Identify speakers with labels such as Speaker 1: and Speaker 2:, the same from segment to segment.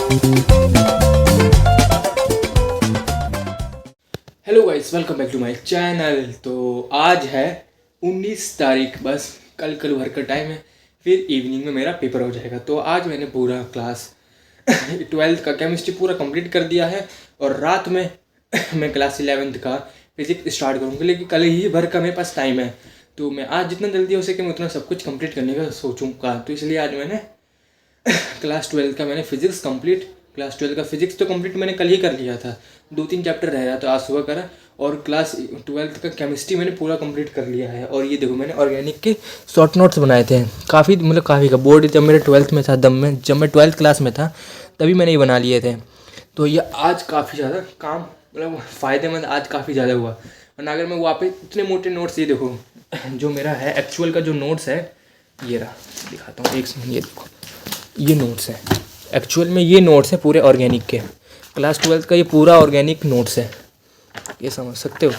Speaker 1: Hello guys, welcome back to my channel. तो आज है 19 तारीख, बस कल भर का टाइम है, फिर इवनिंग में मेरा पेपर हो जाएगा। तो आज मैंने पूरा क्लास 12th का केमिस्ट्री पूरा कंप्लीट कर दिया है और रात में मैं क्लास 11th का फिजिक्स स्टार्ट करूँगा, लेकिन कल ही भर का मेरे पास टाइम है। तो मैं आज जितना जल्दी हो सके मैं उतना सब कुछ कंप्लीट करने का सोचूंगा। तो इसलिए आज मैंने क्लास 12 का मैंने फिजिक्स कंप्लीट, क्लास 12 का फिजिक्स तो कंप्लीट मैंने कल ही कर लिया था, 2-3 चैप्टर रह रहा तो आज सुबह करा। और क्लास 12 का केमिस्ट्री मैंने पूरा कंप्लीट कर लिया है। और ये देखो मैंने ऑर्गेनिक के शॉर्ट नोट्स बनाए थे, काफ़ी का बोर्ड जब मेरे 12th में था, जब मैं 12th क्लास में था तभी मैंने ये बना लिए थे। तो ये आज काफ़ी ज़्यादा काम फ़ायदेमंद आज काफ़ी ज़्यादा हुआ। वरना अगर मैं वहाँ पे इतने मोटे नोट्स, ये देखो जो मेरा है एक्चुअल का जो नोट्स है, ये रहा, दिखाता हूँ एक सेकंड, ये देखो ये नोट्स है एक्चुअल में, ये नोट्स है पूरे ऑर्गेनिक के, क्लास 12 का ये पूरा ऑर्गेनिक नोट्स है, ये समझ सकते हो।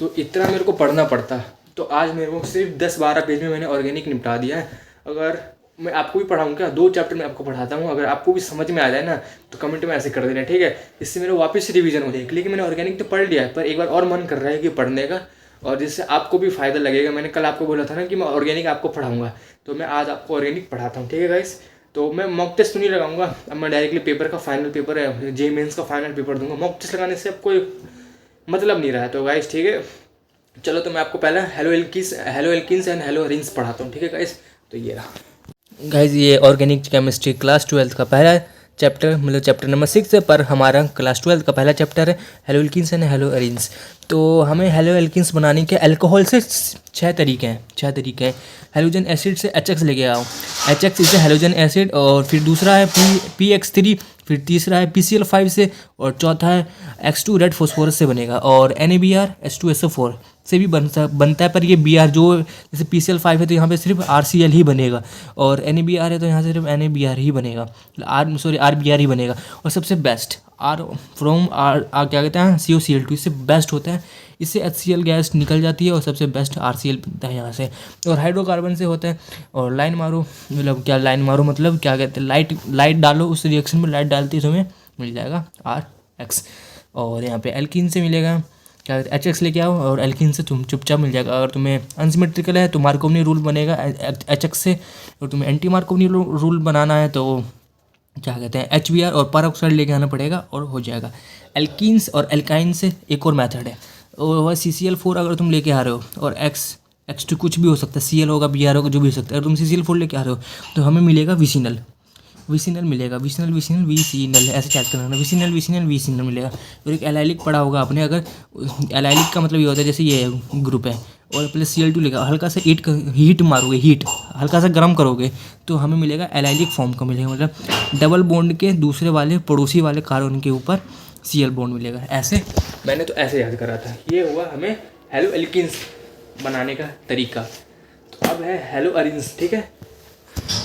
Speaker 1: तो इतना मेरे को पढ़ना पड़ता, तो आज मेरे को सिर्फ 10-12 पेज में मैंने ऑर्गेनिक निपटा दिया है। अगर मैं आपको भी पढ़ाऊँगा, 2 चैप्टर मैं आपको पढ़ाता हूँ, अगर आपको भी समझ में आ जाए ना तो कमेंट में ऐसे कर देना, ठीक है। इससे मेरा वापस रिवीजन हो जाएगी। लेकिन मैंने ऑर्गेनिक तो पढ़ लिया है, पर एक बार और मन कर रहा है कि पढ़ने का, और जिससे आपको भी फ़ायदा लगेगा। मैंने कल आपको बोला था ना कि मैं ऑर्गेनिक आपको पढ़ाऊँगा, तो मैं आज आपको ऑर्गेनिक पढ़ाता हूँ, ठीक है गाइस। तो मैं मॉक टेस्ट तो नहीं लगाऊंगा, अब मैं डायरेक्टली पेपर का फाइनल पेपर है, जे मेंस का फाइनल पेपर दूंगा। मॉक टेस्ट लगाने से अब कोई मतलब नहीं रहा है। तो गाइस ठीक है, चलो तो मैं आपको पहले hello alkenes and hello arrange पढ़ाता हूँ, ठीक है गाइस। तो ये रहा गाइस, ये ऑर्गेनिक केमिस्ट्री क्लास 12 का पहला चैप्टर, मतलब चैप्टर नंबर 6 है, पर हमारा क्लास 12 का पहला चैप्टर है hello alkenes and hello arrange. तो हमें हेलो एल्किन्स बनाने के अल्कोहल से 6 तरीके हैं। हेलोजन एसिड से HX लेके आओ, HX इसे हेलोजन एसिड, और फिर दूसरा है PX3, फिर तीसरा है PCl5 से, और चौथा है X2 रेड फॉस्फोरस से बनेगा, और NaBr H2SO4 से भी बनता है। पर ये Br जो जैसे PCl5 है तो यहाँ पे सिर्फ RCl ही बनेगा, और NaBr है तो यहाँ सिर्फ NaBr ही बनेगा, RBr ही बनेगा। और सबसे बेस्ट क्या कहते हैं COCl2, इससे बेस्ट होता है, इससे HCl गैस निकल जाती है और सबसे बेस्ट RCl बनता है यहाँ से। और हाइड्रोकार्बन से होता है। और लाइन मारो, मतलब क्या कहते हैं, लाइट डालो, उस रिएक्शन में लाइट डालती है, तुम्हें मिल जाएगा RX। और यहाँ पे एल्कीन से मिलेगा, क्या कहते हैं, HX लेके आओ, और एल्कीन से तुम चुपचाप मिल जाएगा। अगर तुम्हें अनसिमेट्रिकल है तो मार्कोवनी रूल बनेगा HX से, और तुम्हें एंटी मार्कोवनी रूल बनाना है तो क्या कहते हैं HBr और परऑक्साइड लेके आना पड़ेगा और हो जाएगा। एल्कीन्स और एल्काइन से एक और मेथड है, और वह CCl4 अगर तुम लेके आ रहे हो, और X2 कुछ भी हो सकता है, Cl होगा, Br होगा, जो भी हो सकता है। अगर तुम CCl4 लेके आ रहे हो तो हमें मिलेगा विसिनल मिलेगा, विसिनल ऐसे चैट करना, विसिनल मिलेगा। और एक एलाइलिक पड़ा होगा आपने, अगर एलाइलिक का मतलब ये होता है जैसे ये ग्रुप है, और प्लस Cl2 लेगा, हल्का सा हीट मारोगे, हल्का सा गर्म करोगे तो हमें मिलेगा एलाइलिक फॉर्म का मिलेगा, मतलब डबल बॉन्ड के दूसरे वाले पड़ोसी वाले कार्बन के ऊपर Cl बॉन्ड मिलेगा। ऐसे मैंने तो ऐसे याद करा था। ये हुआ हमें हेलो एल्किन्स बनाने का तरीका। तो अब है हेलो अरेंज, ठीक है,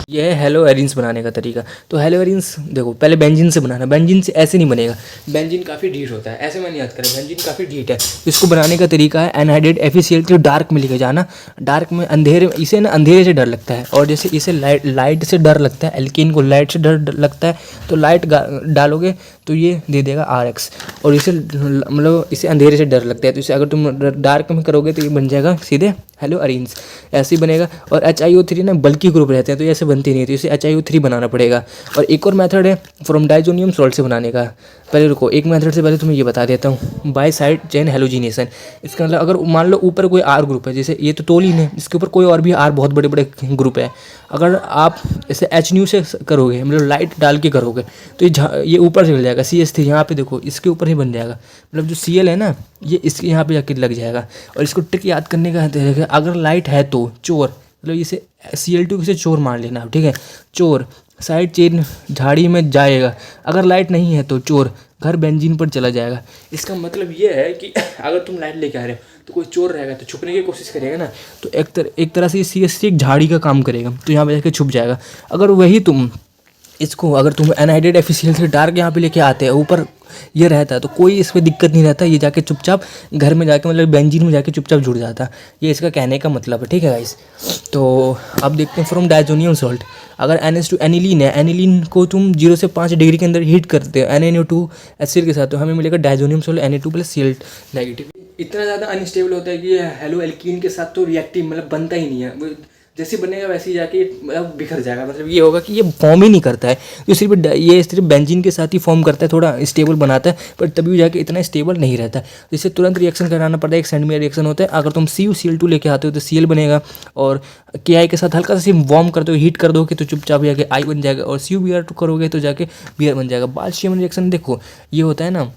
Speaker 1: ये है हेलो अरेंज बनाने का तरीका। तो हेलो अरेंज देखो, पहले बेंजीन से बनाना, बेंजीन से ऐसे नहीं बनेगा, बेंजीन काफ़ी ढीठ होता है, ऐसे मैंने याद करा, बेंजीन काफ़ी ढीठ है। इसको बनाने का तरीका है एनहाइड्रेट FeCl3 डार्क में लेके जाना, डार्क में अंधेरे, इसे ना अंधेरे से डर लगता है, और जैसे इसे लाइट से डर लगता है, एल्कीन को लाइट से डर लगता है, तो लाइट डालोगे तो ये दे देगा RX। और इसे मतलब इसे अंधेरे से डर लगता है, तो इसे अगर तुम डार्क में करोगे तो ये बन जाएगा सीधे हेलो अरेंज, ऐसे ही बनेगा। और HiO3 ना बल्कि ग्रुप रहते हैं तो ऐसे बनती नहीं है, तो इसे HiO3 बनाना पड़ेगा। और एक और मेथड है फ्रॉम डाइजोनियम सॉल्ट से बनाने का। पहले रुको, एक मेथड से पहले तुम्हें ये बता देता हूँ, बाय साइड चेन हेलोजिनेशन। इसका मतलब अगर मान लो ऊपर कोई R ग्रुप है, जैसे ये तो टोलिन है, इसके ऊपर कोई और भी R बहुत बड़े बड़े ग्रुप है, अगर आप इसे HNu से करोगे, मतलब लाइट डाल के करोगे, तो ये ऊपर से मिल जाएगा CH3, यहाँ पे देखो इसके ऊपर ही बन जाएगा, मतलब जो Cl है ना ये इसके यहाँ पे जाके लग जाएगा। और इसको ट्रिक याद करने का है, अगर लाइट है तो चोर, मतलब इसे Cl2 से चोर मान लेना, ठीक है, चोर साइड चेन झाड़ी में जाएगा, अगर लाइट नहीं है तो चोर घर बेंजीन पर चला जाएगा। इसका मतलब ये है कि अगर तुम लाइट लेके आ रहे हो तो कोई चोर रहेगा तो छुपने की कोशिश करेगा ना, तो एक तरह से CH3 एक झाड़ी का काम करेगा, तो यहाँ पे जाके छुप जाएगा। अगर वही तुम
Speaker 2: इसको अगर तुम एनहाइड्रेट FeCl से डार्क यहाँ पे लेके आते हैं, ऊपर ये रहता है, तो कोई इसमें दिक्कत नहीं रहता। ये जाके चुपचाप घर में जाके मतलब बेंजीन में जाके चुपचाप जुड़ जाता है। ये इसका कहने का मतलब है, ठीक है गाइस। तो अब देखते हैं फ्रॉम डायजोनियम सॉल्ट। अगर NH2 एनिलीन है, एनिलीन को तुम 0 से 5 डिग्री के अंदर हीट करते हो NaNO2 HCl के साथ, तो हमें मिलेगा डायजोनियम सॉल्ट Na2+Cl नेगेटिव। इतना ज़्यादा अनस्टेबल होता है कि ये हेलो एल्कीन के साथ तो रिएक्टिव मतलब बनता ही नहीं है। वो जैसे बनेगा वैसे ही जाके मतलब बिखर जाएगा। मतलब ये होगा कि ये फॉर्म ही नहीं करता है, ये सिर्फ बेंजीन के साथ ही फॉर्म करता है, थोड़ा स्टेबल बनाता है, पर तभी भी जाके इतना स्टेबल नहीं रहता है। तो इसे तुरंत रिएक्शन कराना पड़ता है। एक सेंड में रिएक्शन होता है। अगर तुम CuCl2 लेके आते हो तो Cl बनेगा, और Ki के साथ हल्का सा वार्म कर दो, हीट कर दो कि तो चुपचाप जाके I बन जाएगा, और CuBr2 करोगे तो जाके Br बन जाएगा। बाल्स्टियम रिएक्शन देखो ये होता है ना,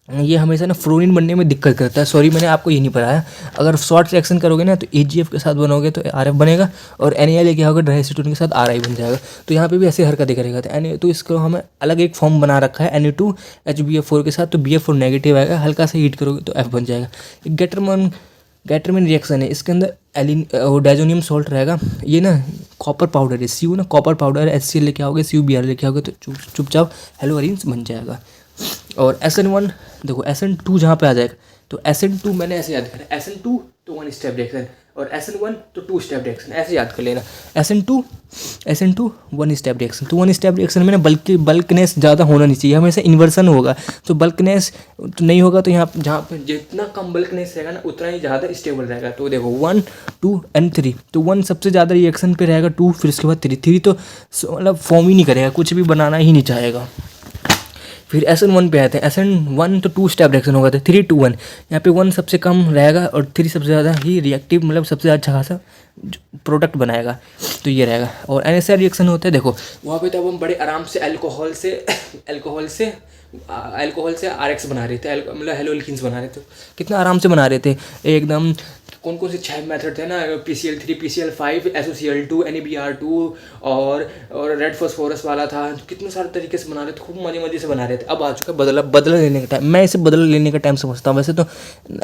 Speaker 2: ये हमेशा ना फ्लोरीन बनने में दिक्कत करता है। सॉरी मैंने आपको ये नहीं पढ़ाया। अगर शॉर्ट रिएक्शन करोगे ना तो AgF के साथ बनोगे तो RF बनेगा, और NaI लेके आओगे ड्राई एसीटोन के साथ RI बन जाएगा। तो यहाँ पे भी ऐसे हरकतें करेगा। तो इसको हमें अलग एक फॉर्म बना रखा है Na2HBF4 के साथ, तो BF4 नेगेटिव आएगा, हल्का सा हीट करोगे तो F बन जाएगा। गेटरमैन रिएक्शन है, इसके अंदर डायजोनियम सॉल्ट रहेगा। ये ना कॉपर पाउडर है, Cu ना कॉपर पाउडर है, HCl लेके आओगे, CuBr लेके आओगे तो चुपचाप हेलोअरीन्स बन जाएगा। और SN1 देखो, SN2 जहाँ पे आ जाएगा तो SN2 मैंने ऐसे याद करा, SN2 तो 1 स्टेप रिएक्शन, और SN1 तो 2 स्टेप रिएक्शन, ऐसे याद कर लेना। SN2 1 स्टेप रिएक्शन, तो 1 स्टेप रिएक्शन में ना बल्कनेस ज़्यादा होना नहीं चाहिए, हमेशा इन्वर्सन होगा। तो बल्कनेस तो नहीं होगा, तो यहाँ जहाँ पर जितना कम बल्कनेस रहेगा ना उतना ही ज़्यादा स्टेबल रहेगा। तो देखो 1, 2 एंड 3, तो 1 सबसे ज़्यादा रिएक्शन पे रहेगा, 2 फिर उसके बाद 3 तो मतलब फॉर्म ही नहीं करेगा, कुछ भी बनाना ही नहीं चाहेगा। फिर SN1 पे आते हैं। SN1 तो 2 स्टेप रिएक्शन होगा, तो 3, 2, 1, यहाँ पे 1 सबसे कम रहेगा और 3 सबसे ज़्यादा ही रिएक्टिव, मतलब सबसे अच्छा खासा प्रोडक्ट बनाएगा। तो ये रहेगा। और NSR रिएक्शन होता है, देखो वहाँ पे तो अब हम बड़े आराम से अल्कोहल से RX बना रहे थे, मतलब हेलो एल्कीन्स बना रहे थे, कितना आराम से बना रहे थे एकदम। कौन कौन से 6 मेथड थे ना, PCl3, PCl5, SOCl2, NaBr2 और रेड फॉस्फोरस वाला था, कितने सारे तरीके से बना रहे थे, खूब मजे से बना रहे थे। अब आ चुका है बदला लेने का टाइम। मैं इसे बदला लेने का टाइम समझता हूँ। वैसे तो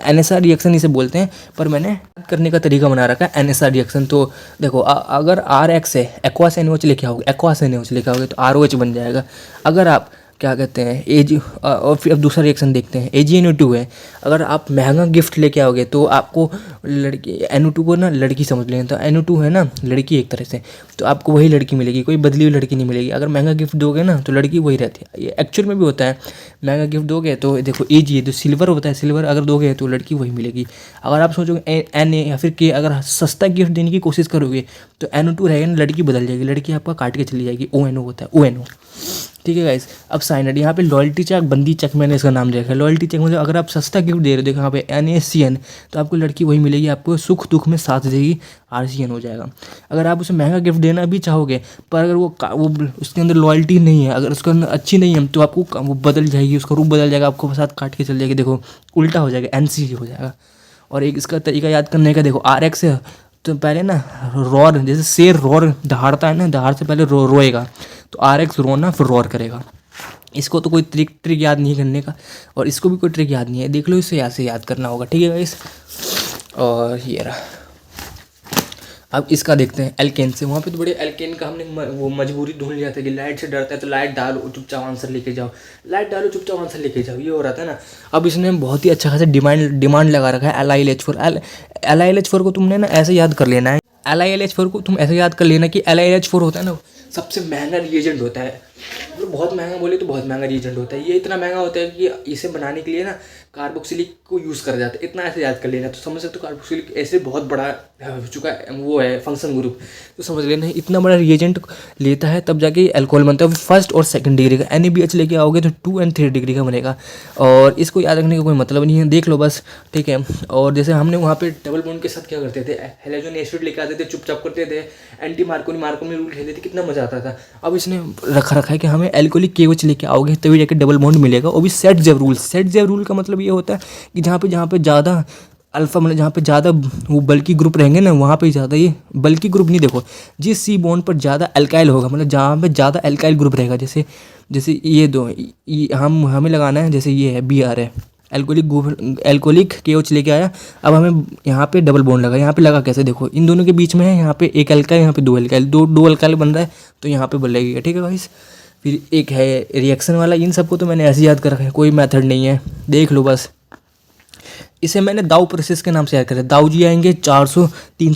Speaker 2: NSR रिएक्शन इसे बोलते हैं, पर मैंने करने का तरीका बना रखा है NSR रिएक्शन। तो देखो अगर RX है, एक्वास NaOH लेके आओगे तो ROH बन जाएगा। अगर आप क्या कहते हैं और फिर अब दूसरा रिएक्शन देखते हैं, AgNO2 है। अगर आप महंगा गिफ्ट लेके आओगे तो आपको लड़की NO2 को ना लड़की समझ लें, तो NO2 है ना लड़की एक तरह से, तो आपको वही लड़की मिलेगी, कोई बदली हुई लड़की नहीं मिलेगी। अगर महंगा गिफ्ट दोगे ना तो लड़की वही रहती है। ये एक्चुअल में भी होता है, महंगा गिफ्ट दोगे तो देखो Ag है तो सिल्वर होता है, सिल्वर अगर दोगे तो लड़की वही मिलेगी। अगर आप सोचोगे Na या फिर K, अगर सस्ता गिफ्ट देने की कोशिश करोगे तो NO2 रहेगा ना, लड़की बदल जाएगी, लड़की आपका काट के चली जाएगी। ONO होता है, ONO, ठीक है गाइस। अब साइनड, यहाँ पे लॉयल्टी चेक, बंदी चेक मैंने इसका नाम देखा है। लॉयल्टी चेक मतलब अगर आप सस्ता गिफ्ट दे रहे हो, देखो यहाँ पे NaCN, तो आपको लड़की वही मिलेगी, आपको सुख दुख में साथ देगी, RCN हो जाएगा। अगर आप उसे महंगा गिफ्ट देना भी चाहोगे, पर अगर वो उसके अंदर लॉयल्टी नहीं है, अगर उसके अंदर अच्छी नहीं है, तो आपको वो बदल जाएगी, उसका रूप बदल जाएगा, आपको साथ काट के चल जाएगी। देखो उल्टा हो जाएगा, NC हो जाएगा। और एक इसका तरीका याद करने का, देखो RX है तो पहले ना रोर, जैसे शेर रोर दहाड़ता है ना, दहाड़ से पहले रोएगा, तो RX रोना फिर रोर करेगा। इसको तो कोई ट्रिक याद नहीं करने का, और इसको भी कोई ट्रिक याद नहीं है, देख लो इसे ऐसे याद करना होगा, ठीक है गाइस। और ये रहा। अब इसका देखते हैं एल्केन से। वहाँ पे तो बड़े एल्केन का हमने वो मजबूरी ढूंढ लिया था कि लाइट से डरता है तो लाइट डालो चुपचाप आंसर लेके जाओ, लाइट डालो चुपचाप आंसर लेके जाओ, ये हो रहा था ना। अब इसने बहुत ही अच्छा खासा डिमांड लगा रखा है LiLH4। LiLH4 को तुमने ना ऐसे याद कर लेना है, LiLH4 को तुम ऐसे याद कर लेना कि LiLH4 होता है ना सबसे महंगा रिएजेंट होता है, मतलब बहुत महंगा बोले तो बहुत महंगा रिएजेंट होता है। ये इतना महंगा होता है कि इसे बनाने के लिए ना कार्बोक्सिलिक को यूज़ करा जाता है, इतना ऐसे याद कर लेना। तो समझ सकते हो कार्बोक्सिलिक ऐसे बहुत बड़ा हो चुका है, वो है फंक्शन ग्रुप, तो समझ लेना इतना बड़ा रिएजेंट लेता है तब जाके अल्कोहल बनता है, फर्स्ट और सेकंड डिग्री का। NaBH लेके आओगे तो 2 और 3 डिग्री का बनेगा, और इसको याद रखने का कोई मतलब नहीं है, देख लो बस, ठीक है। और जैसे हमने वहाँ पे डबल बॉन्ड के साथ क्या करते थे, हैलोजन एसिड लेके आते थे, चुपचाप करते थे, एंटी मार्कोनी रूल खेलते थे, कितना मजा आता था। अब इसने रखा है कि हमें एल्कोहलिक KOH लेके आओगे तभी जाके डबल बॉन्ड मिलेगा, वो भी सेट जेव रूल का मतलब ये होता है कि जहाँ पे ज़्यादा अल्फा, मतलब जहाँ पे ज़्यादा वो बल्कि ग्रुप रहेंगे ना, वहाँ पे ज़्यादा, ये बल्कि ग्रुप नहीं, देखो जिस C बॉन्ड पर ज़्यादा अल्काइल होगा, मतलब जहाँ पे ज़्यादा अल्काइल ग्रुप रहेगा, जैसे ये दो हमें लगाना है, जैसे ये है BR है, एल्कोलिक KOH लेके आया। अब हमें यहाँ पे डबल बॉन्ड लगा, यहाँ पे लगा कैसे देखो, इन दोनों के बीच में है, यहाँ पे एक अल्काइल, यहाँ पे दो अल्काइल, दो अल्काइल बन रहा है, तो यहाँ पे बन लगेगा। ठीक है गाइस। फिर एक है रिएक्शन वाला, इन सबको तो मैंने ऐसे याद कर रखा है, कोई मेथड नहीं है, देख लो बस। इसे मैंने दाऊ प्रोसेस के नाम से याद करा। दाऊ जी आएंगे, 300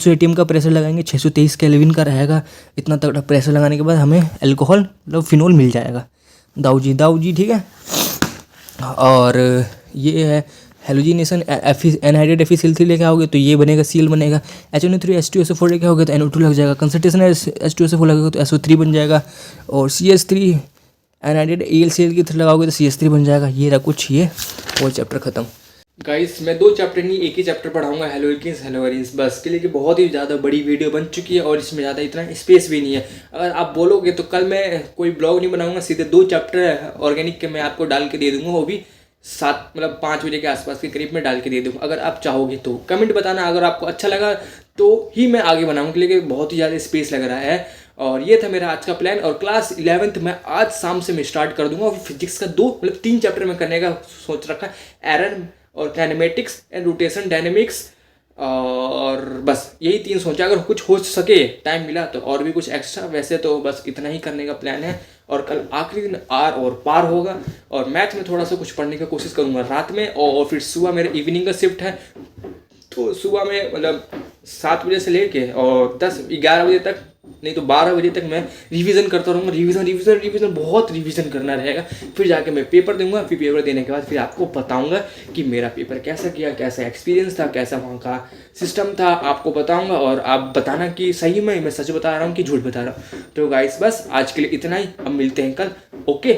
Speaker 2: ATM का प्रेशर लगाएंगे, 623 केल्विन का रहेगा। इतना तगड़ा प्रेशर लगाने के बाद हमें अल्कोहल मतलब फिनोल मिल जाएगा। दाऊ जी ठीक है। और ये है हेलोजिनेशन, एनहाइड्रेट FeCl3 लेके आओगे तो ये बनेगा, Cl बनेगा। HNO3 H2SO4 लेके आओगे तो NO2 लग जाएगा। कंसंट्रेशन H2SO4 लगेगा तो SO3 बन जाएगा। और CH3 एनहाइड्रेट AlCl3 लगाओगे तो CH3 बन जाएगा। ये रहा कुछ, ये वो चैप्टर खत्म।
Speaker 1: गाइस मैं 2 चैप्टर नहीं एक ही चैप्टर पढ़ाऊंगा, हेलोइकिन्स हेलोवेरिन्स बस के लिए, कि बहुत ही ज़्यादा बड़ी वीडियो बन चुकी है और इसमें ज़्यादा इतना स्पेस भी नहीं है। अगर आप बोलोगे तो कल मैं कोई ब्लॉग नहीं बनाऊंगा, सीधे 2 चैप्टर ऑर्गेनिक के मैं आपको डाल के दे दूंगा, वो भी 7 मतलब 5 बजे के आसपास के करीब में डाल के दे दूँगा। अगर आप चाहोगे तो कमेंट बताना, अगर आपको अच्छा लगा तो ही मैं आगे बनाऊँगा, लेकिन बहुत ही ज़्यादा स्पेस लग रहा है। और ये था मेरा आज का प्लान। और क्लास 11th में आज शाम से मैं स्टार्ट कर दूंगा, और फिजिक्स का 2 मतलब 3 चैप्टर में करने का सोच रखा है, एरर और काइनेमेटिक्स एंड रोटेशन डायनेमिक्स, और बस यही 3 सोचा। अगर कुछ हो सके, टाइम मिला तो और भी कुछ एक्स्ट्रा, वैसे तो बस इतना ही करने का प्लान है। और कल आखिरी दिन आर और पार होगा, और मैथ में थोड़ा सा कुछ पढ़ने की कोशिश करूँगा रात में, और फिर सुबह मेरे इवनिंग का शिफ्ट है, तो सुबह में मतलब 7 बजे से लेके और 10-11 बजे तक, नहीं तो 12 बजे तक मैं रिवीजन करता रहूँगा। रिवीजन बहुत रिवीजन करना रहेगा। फिर जाके मैं पेपर दूंगा, फिर पेपर देने के बाद फिर आपको बताऊंगा कि मेरा पेपर कैसा किया, कैसा एक्सपीरियंस था, कैसा वहाँ का सिस्टम था, आपको बताऊंगा। और आप बताना कि सही में मैं सच बता रहा हूँ कि झूठ बता रहा हूँ। तो गाइस बस आज के लिए इतना ही, अब मिलते हैं कल। ओके।